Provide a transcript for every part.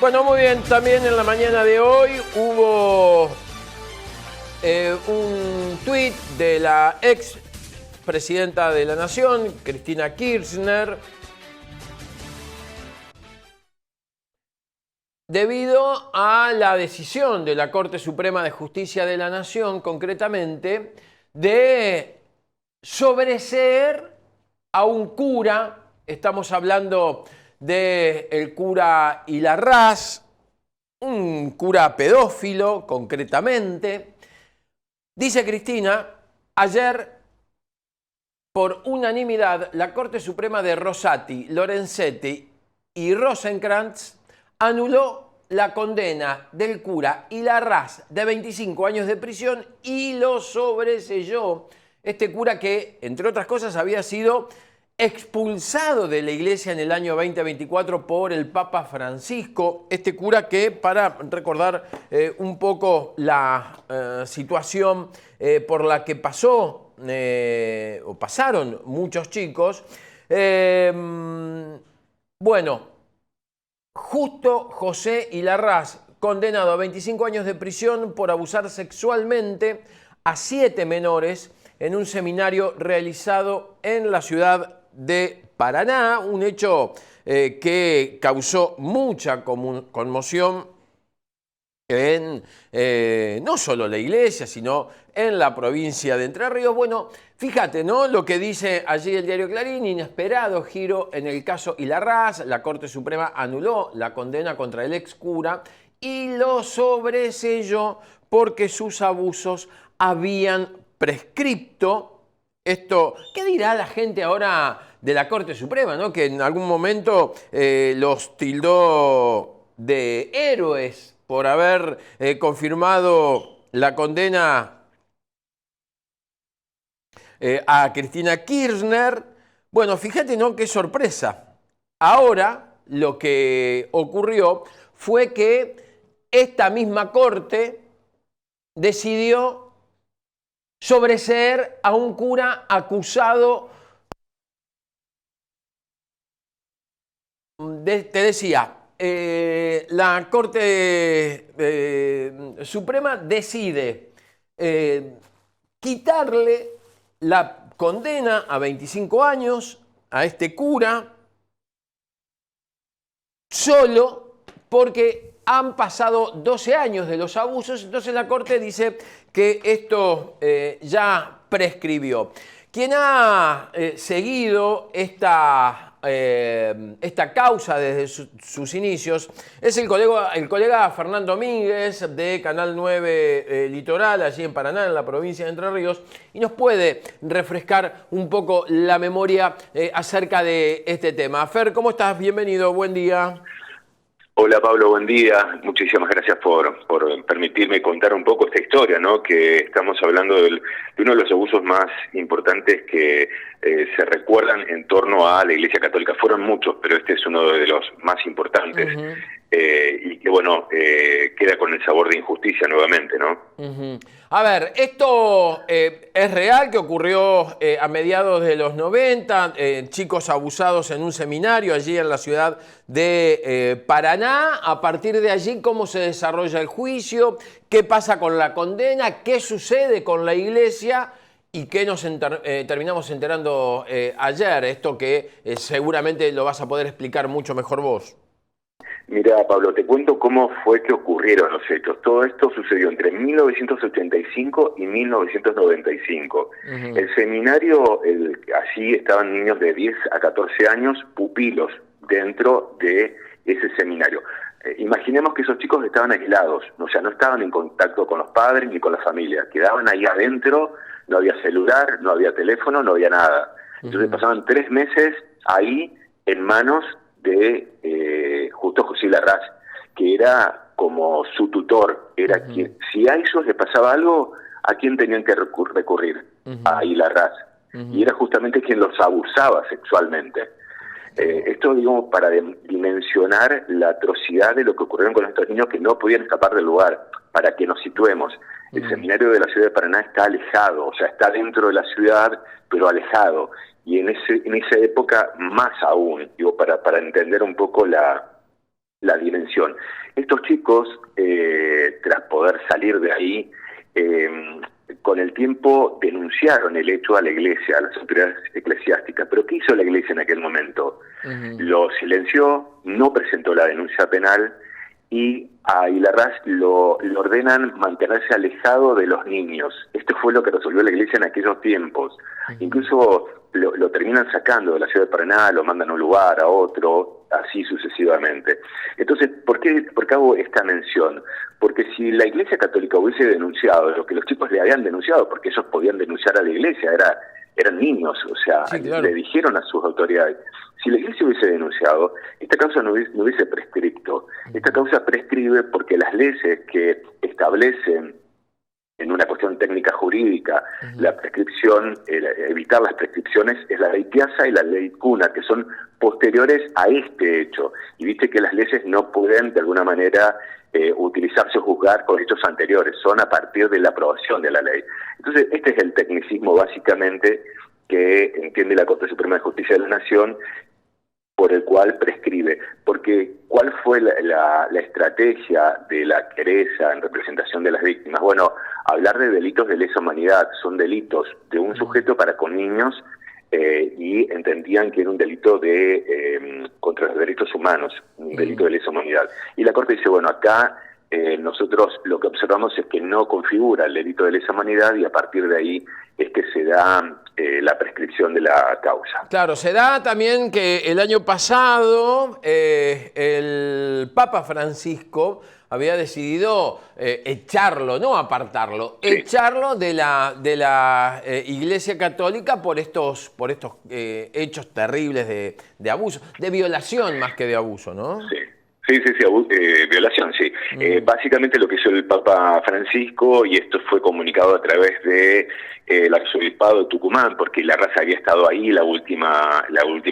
Bueno, muy bien, también en la mañana de hoy hubo un tuit de la ex presidenta de la Nación, Cristina Kirchner, debido a la decisión de la Corte Suprema de Justicia de la Nación, concretamente, de sobreseer a un cura. Estamos hablando del cura Hilarrás, un cura pedófilo, concretamente. Dice Cristina, ayer, por unanimidad, la Corte Suprema de Rosati, Lorenzetti y Rosenkrantz anuló la condena del cura Hilarrás de 25 años de prisión y lo sobreseyó. Este cura que, entre otras cosas, había sido expulsado de la iglesia en el año 2024 por el Papa Francisco. Este cura que, para recordar un poco la situación por la que pasó o pasaron muchos chicos, bueno, Justo José Hilarrás, condenado a 25 años de prisión por abusar sexualmente a 7 menores en un seminario realizado en la ciudad de Paraná, un hecho que causó mucha conmoción en no solo la iglesia, sino en la provincia de Entre Ríos. Bueno, fíjate, ¿no? Lo que dice allí el diario Clarín: inesperado giro en el caso Hilarrás. La Corte Suprema anuló la condena contra el ex cura y lo sobreseyó porque sus abusos habían prescripto. Esto, ¿qué dirá la gente ahora de la Corte Suprema, ¿no? Que en algún momento los tildó de héroes por haber confirmado la condena a Cristina Kirchner. Bueno, fíjate, ¿no? Qué sorpresa. Ahora lo que ocurrió fue que esta misma corte decidió sobreseer a un cura acusado te decía, la Corte Suprema decide quitarle la condena a 25 años a este cura solo porque han pasado 12 años de los abusos. Entonces la Corte dice que esto ya prescribió. Quien ha seguido esta causa desde sus inicios es el colega Fernando Domínguez de Canal 9 Litoral, allí en Paraná, en la provincia de Entre Ríos, y nos puede refrescar un poco la memoria acerca de este tema. Fer, ¿cómo estás? Bienvenido, buen día. Hola Pablo, buen día. Muchísimas gracias por permitirme contar un poco esta historia, ¿no? Que estamos hablando de uno de los abusos más importantes que se recuerdan en torno a la Iglesia Católica. Fueron muchos, pero este es uno de los más importantes. Y que, bueno, queda con el sabor de injusticia nuevamente, ¿no? A ver, esto es real, que ocurrió a mediados de los 90, chicos abusados en un seminario allí en la ciudad de Paraná. A partir de allí, ¿cómo se desarrolla el juicio? ¿Qué pasa con la condena? ¿Qué sucede con la iglesia? ¿Y qué nos terminamos enterando ayer? Esto que seguramente lo vas a poder explicar mucho mejor vos. Mira, Pablo, te cuento cómo fue que ocurrieron los hechos. Todo esto sucedió entre 1985 y 1995. El seminario, allí estaban niños de 10 a 14 años, pupilos, dentro de ese seminario. Imaginemos que esos chicos estaban aislados, o sea, no estaban en contacto con los padres ni con la familia. Quedaban ahí adentro, no había celular, no había teléfono, no había nada. Entonces pasaban 3 meses ahí en manos de justo José Hilarrás, que era como su tutor, era quien, si a ellos les pasaba algo, ¿a quién tenían que recurrir? A Hilarrás. Y era justamente quien los abusaba sexualmente. Esto, digamos, para dimensionar la atrocidad de lo que ocurrieron con estos niños que no podían escapar del lugar, para que nos situemos. El seminario de la ciudad de Paraná está alejado, o sea, está dentro de la ciudad, pero alejado. Y en esa época más aún, digo, para entender un poco la la dimensión. Estos chicos, tras poder salir de ahí, con el tiempo denunciaron el hecho a la iglesia, a las autoridades eclesiásticas. ¿Pero qué hizo la iglesia en aquel momento? Lo silenció, no presentó la denuncia penal, y a Ilarraz lo ordenan mantenerse alejado de los niños. Esto fue lo que resolvió la iglesia en aquellos tiempos. Incluso lo terminan sacando de la ciudad de Paraná, lo mandan a un lugar, a otro, así sucesivamente. Entonces, ¿por qué hago esta mención? Porque si la Iglesia Católica hubiese denunciado lo que los chicos le habían denunciado, porque ellos podían denunciar a la Iglesia, eran niños, o sea, sí, claro, le dijeron a sus autoridades. Si la Iglesia hubiese denunciado, esta causa no hubiese prescripto. Esta causa prescribe porque las leyes que establecen, en una cuestión técnica jurídica, la prescripción, evitar las prescripciones, es la ley Piazza y la ley Cunha, que son posteriores a este hecho. Y viste que las leyes no pueden, de alguna manera, utilizarse o juzgar con hechos anteriores, son a partir de la aprobación de la ley. Entonces, este es el tecnicismo, básicamente, que entiende la Corte Suprema de Justicia de la Nación, por el cual prescribe. Porque, ¿cuál fue la estrategia de la querella en representación de las víctimas? Bueno, hablar de delitos de lesa humanidad. Son delitos de un sujeto para con niños, y entendían que era un delito contra los derechos humanos, un delito de lesa humanidad. Y la Corte dice, bueno, acá nosotros lo que observamos es que no configura el delito de lesa humanidad, y a partir de ahí es que se da la prescripción de la causa. Claro, se da también que el año pasado el Papa Francisco había decidido echarlo, no apartarlo, sí, echarlo de la Iglesia Católica por estos hechos terribles de abuso, de violación más que de abuso, ¿no? Sí. Sí, violación, sí. Básicamente lo que hizo el Papa Francisco, y esto fue comunicado a través de el arzobispado de Tucumán, porque Ilarraz había estado ahí la última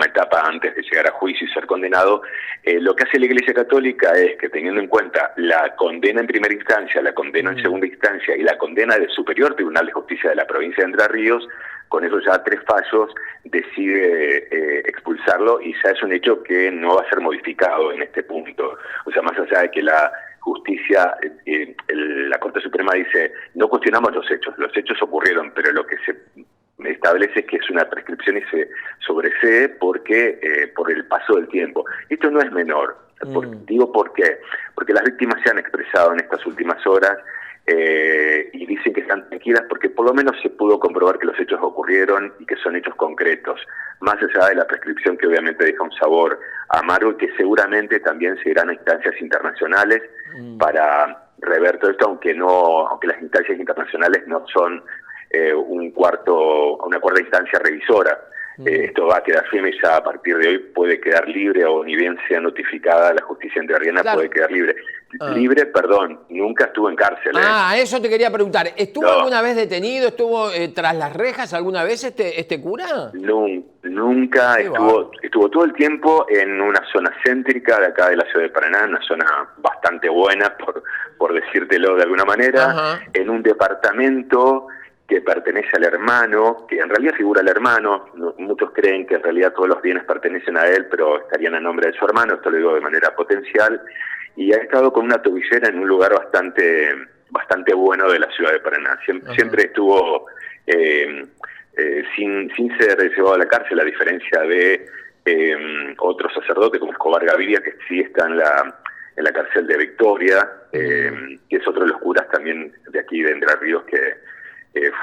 etapa antes de llegar a juicio y ser condenado. Lo que hace la Iglesia Católica es que, teniendo en cuenta la condena en primera instancia, la condena en segunda instancia y la condena del Superior Tribunal de Justicia de la provincia de Entre Ríos, con esos ya 3 fallos, decide expulsarlo, y ya es un hecho que no va a ser modificado en este punto. O sea, más allá de que la justicia, la Corte Suprema dice, no cuestionamos los hechos ocurrieron, pero lo que se establece es que es una prescripción y se sobresee porque por el paso del tiempo. Esto no es menor. Digo por qué. Porque las víctimas se han expresado en estas últimas horas, y dicen que están tranquilas porque por lo menos se pudo comprobar que los hechos ocurrieron y que son hechos concretos, más allá de la prescripción, que obviamente deja un sabor amargo y que seguramente también se irán a instancias internacionales para rever todo esto, aunque las instancias internacionales no son una cuarta instancia revisora. Esto va a quedar firme, y ya a partir de hoy puede quedar libre, o ni bien sea notificada la justicia entrerriana, claro, puede quedar libre. Libre, perdón, nunca estuvo en cárcel. Eso te quería preguntar. ¿Estuvo alguna vez detenido? ¿Estuvo tras las rejas alguna vez este cura? Nunca. Estuvo todo el tiempo en una zona céntrica de acá de la ciudad de Paraná, una zona bastante buena, por decírtelo de alguna manera, en un departamento que pertenece al hermano, que en realidad figura el hermano. Muchos creen que en realidad todos los bienes pertenecen a él, pero estarían a nombre de su hermano. Esto lo digo de manera potencial. Y ha estado con una tobillera en un lugar bastante bueno de la ciudad de Paraná. Siempre estuvo sin ser llevado a la cárcel, a diferencia de otro sacerdote como Escobar Gaviria, que sí está en la cárcel de Victoria, que es otro de los curas también de aquí de Entre Ríos, que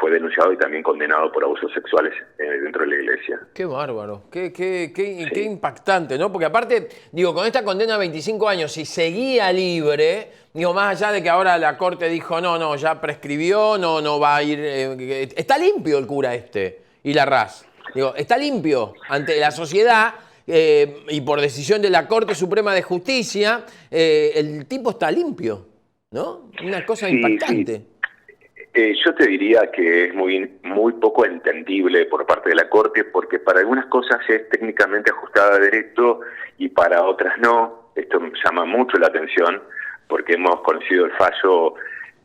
fue denunciado y también condenado por abusos sexuales dentro de la iglesia. Qué bárbaro, qué impactante, ¿no? Porque aparte, digo, con esta condena de 25 años, si seguía libre, digo, más allá de que ahora la Corte dijo, no, ya prescribió, no va a ir... está limpio el cura Ilarraz. Digo, está limpio ante la sociedad, y por decisión de la Corte Suprema de Justicia, el tipo está limpio, ¿no? Una cosa impactante. Sí. Yo te diría que es muy poco entendible por parte de la Corte, porque para algunas cosas es técnicamente ajustada a derecho y para otras no. Esto me llama mucho la atención, porque hemos conocido el fallo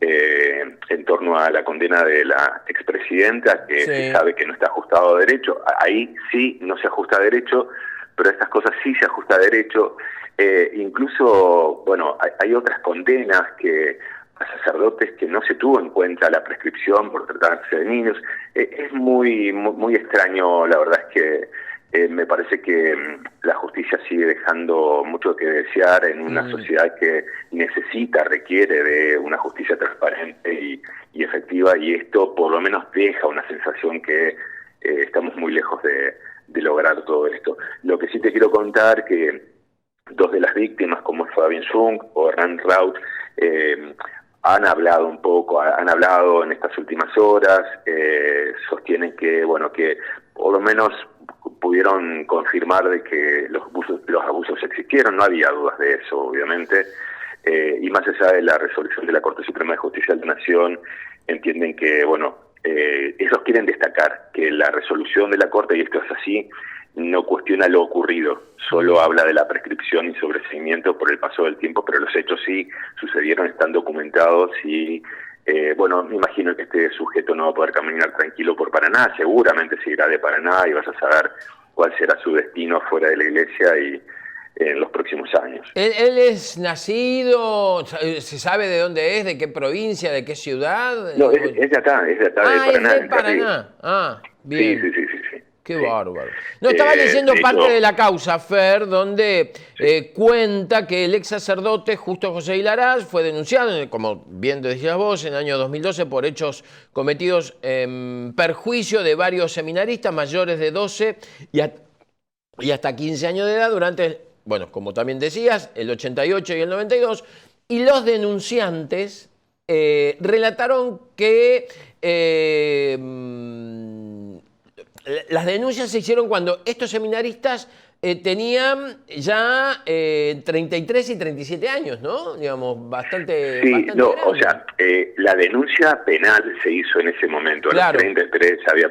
en torno a la condena de la expresidenta, que se sabe que no está ajustado a derecho. Ahí sí no se ajusta a derecho, pero estas cosas sí se ajusta a derecho. Incluso, bueno, hay otras condenas que a sacerdotes que no se tuvo en cuenta la prescripción por tratarse de niños. Es muy extraño, la verdad es que me parece que la justicia sigue dejando mucho que desear en una sociedad que requiere de una justicia transparente y efectiva, y esto por lo menos deja una sensación que estamos muy lejos de lograr todo esto. Lo que sí te quiero contar que dos de las víctimas, como es Fabian Jung o Hernán Raut, han hablado en estas últimas horas, sostienen que, bueno, que por lo menos pudieron confirmar de que los abusos existieron, no había dudas de eso, obviamente, y más allá de la resolución de la Corte Suprema de Justicia de la Nación, entienden que, bueno, ellos quieren destacar que la resolución de la Corte, y esto es así, no cuestiona lo ocurrido, solo habla de la prescripción y sobreseimiento por el paso del tiempo, pero los hechos sí sucedieron, están documentados y, bueno, me imagino que este sujeto no va a poder caminar tranquilo por Paraná, seguramente se irá de Paraná y vas a saber cuál será su destino fuera de la iglesia y en los próximos años. ¿Él es nacido? ¿Se sabe de dónde es? ¿De qué provincia? ¿De qué ciudad? No, es de acá, de Paraná. Es de Paraná. Ah, bien. Sí. Qué bárbaro. No, estaba leyendo parte de la causa, Fer, donde cuenta que el ex sacerdote Justo José Hilaraz fue denunciado, como bien decías vos, en el año 2012 por hechos cometidos en perjuicio de varios seminaristas mayores de 12 y hasta 15 años de edad durante, bueno, como también decías, el 88 y el 92, y los denunciantes relataron que las denuncias se hicieron cuando estos seminaristas tenían ya 33 y 37 años, ¿no? Digamos, bastante no, grande. o sea, la denuncia penal se hizo en ese momento, claro. A los 33 había...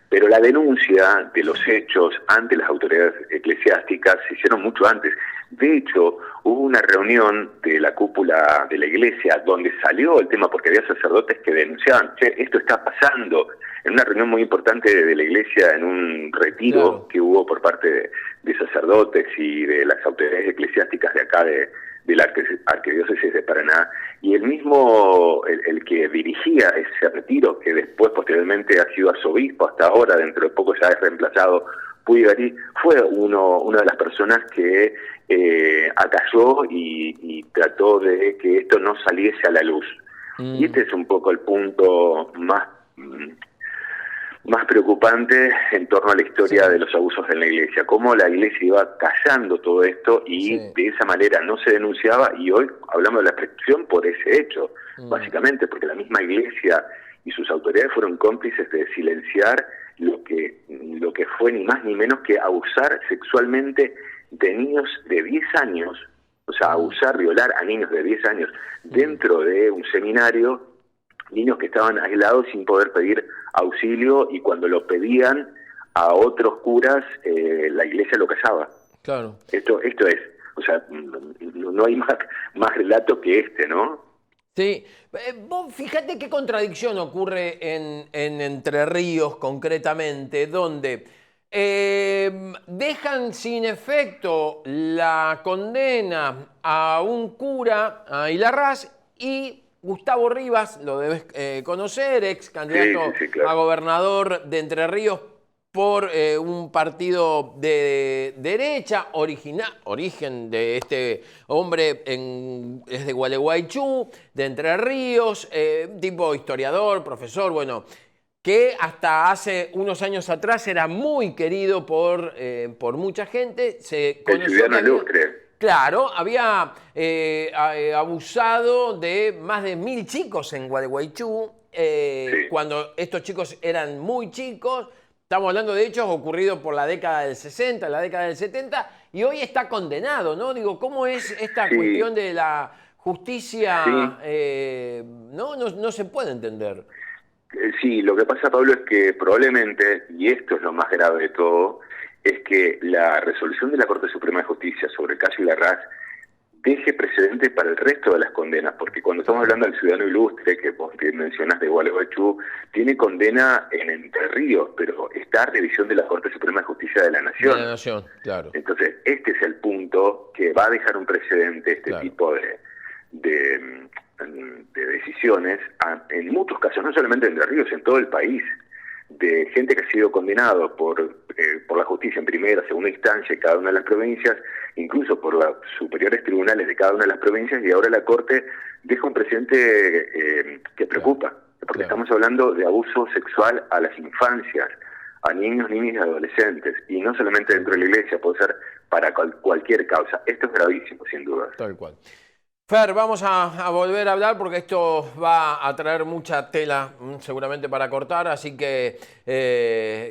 Pero la denuncia de los hechos ante las autoridades eclesiásticas se hicieron mucho antes. De hecho, hubo una reunión de la cúpula de la iglesia donde salió el tema porque había sacerdotes que denunciaban, che, esto está pasando, en una reunión muy importante de la iglesia, en un retiro claro. que hubo por parte de sacerdotes y de las autoridades eclesiásticas de acá de la Arquidiócesis de Paraná, y el mismo, el que dirigía ese retiro, que después posteriormente ha sido arzobispo hasta ahora, dentro de poco ya es reemplazado, Puigari, fue una de las personas que acalló y trató de que esto no saliese a la luz. Y este es un poco el punto más preocupante en torno a la historia de los abusos en la iglesia, cómo la iglesia iba callando todo esto y de esa manera no se denunciaba, y hoy hablamos de la prescripción por ese hecho, básicamente, porque la misma iglesia y sus autoridades fueron cómplices de silenciar lo que fue ni más ni menos que abusar sexualmente de niños de 10 años, o sea, abusar, violar a niños de 10 años dentro de un seminario, niños que estaban aislados sin poder pedir auxilio, y cuando lo pedían a otros curas, la iglesia lo callaba. Claro. Esto es, o sea, no hay más relato que este, ¿no? Sí. Vos fíjate qué contradicción ocurre en Entre Ríos concretamente, donde dejan sin efecto la condena a un cura, a Hilarraz, y Gustavo Rivas, lo debes conocer, ex candidato claro. a gobernador de Entre Ríos por un partido de derecha, origen de este hombre es de Gualeguaychú, de Entre Ríos, tipo historiador, profesor, bueno, que hasta hace unos años atrás era muy querido por mucha gente. Se conoció claro, había abusado de más de 1000 chicos en Gualeguaychú, cuando estos chicos eran muy chicos. Estamos hablando de hechos ocurridos por la década del 60, la década del 70, y hoy está condenado, ¿no? Digo, ¿cómo es esta cuestión de la justicia? No se puede entender. Sí, lo que pasa, Pablo, es que probablemente, y esto es lo más grave de todo, es que la resolución de la Corte Suprema de Justicia sobre el caso Hilarraz deje precedentes para el resto de las condenas, porque cuando estamos hablando del ciudadano ilustre, que vos mencionás de Gualeguaychú, tiene condena en Entre Ríos, pero está a revisión de la Corte Suprema de Justicia de la Nación. De la Nación, claro. Entonces, este es el punto que va a dejar un precedente, este tipo de decisiones, en muchos casos, no solamente en Entre Ríos, en todo el país, de gente que ha sido condenado por la justicia en primera, segunda instancia en cada una de las provincias, incluso por los superiores tribunales de cada una de las provincias, y ahora la Corte deja un precedente que preocupa, porque estamos hablando de abuso sexual a las infancias, a niños, niñas y adolescentes, y no solamente dentro de la Iglesia, puede ser para cualquier causa. Esto es gravísimo, sin duda. Tal cual. Fer, vamos a volver a hablar porque esto va a traer mucha tela seguramente para cortar, así que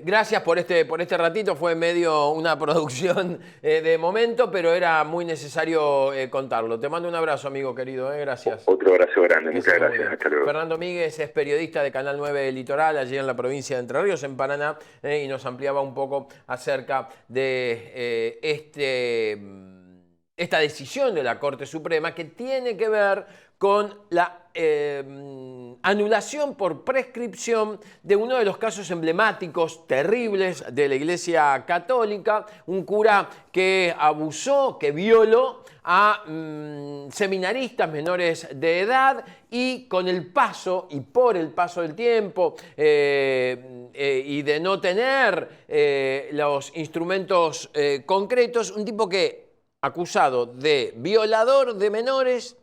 gracias por este ratito, fue medio una producción de momento, pero era muy necesario contarlo. Te mando un abrazo, amigo querido, gracias. Otro abrazo grande, muchas gracias, hasta luego. Fernando Míguez es periodista de Canal 9 Litoral, allí en la provincia de Entre Ríos, en Paraná, y nos ampliaba un poco acerca de esta decisión de la Corte Suprema que tiene que ver con la anulación por prescripción de uno de los casos emblemáticos, terribles de la Iglesia Católica, un cura que abusó, que violó a seminaristas menores de edad y con el paso y por el paso del tiempo y de no tener los instrumentos concretos, un tipo que acusado de violador de menores,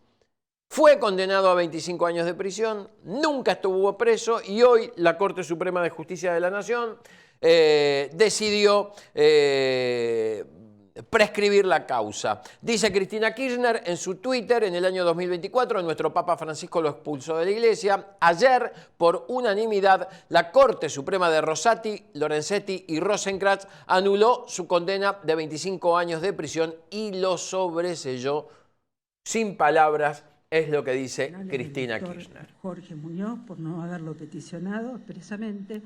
fue condenado a 25 años de prisión, nunca estuvo preso y hoy la Corte Suprema de Justicia de la Nación decidió prescribir la causa. Dice Cristina Kirchner en su Twitter, en el año 2024, nuestro Papa Francisco lo expulsó de la Iglesia. Ayer, por unanimidad, la Corte Suprema de Rosati, Lorenzetti y Rosenkrantz anuló su condena de 25 años de prisión y lo sobreselló. Sin palabras, es lo que dice Cristina Kirchner. Jorge Muñoz, por no haberlo peticionado expresamente.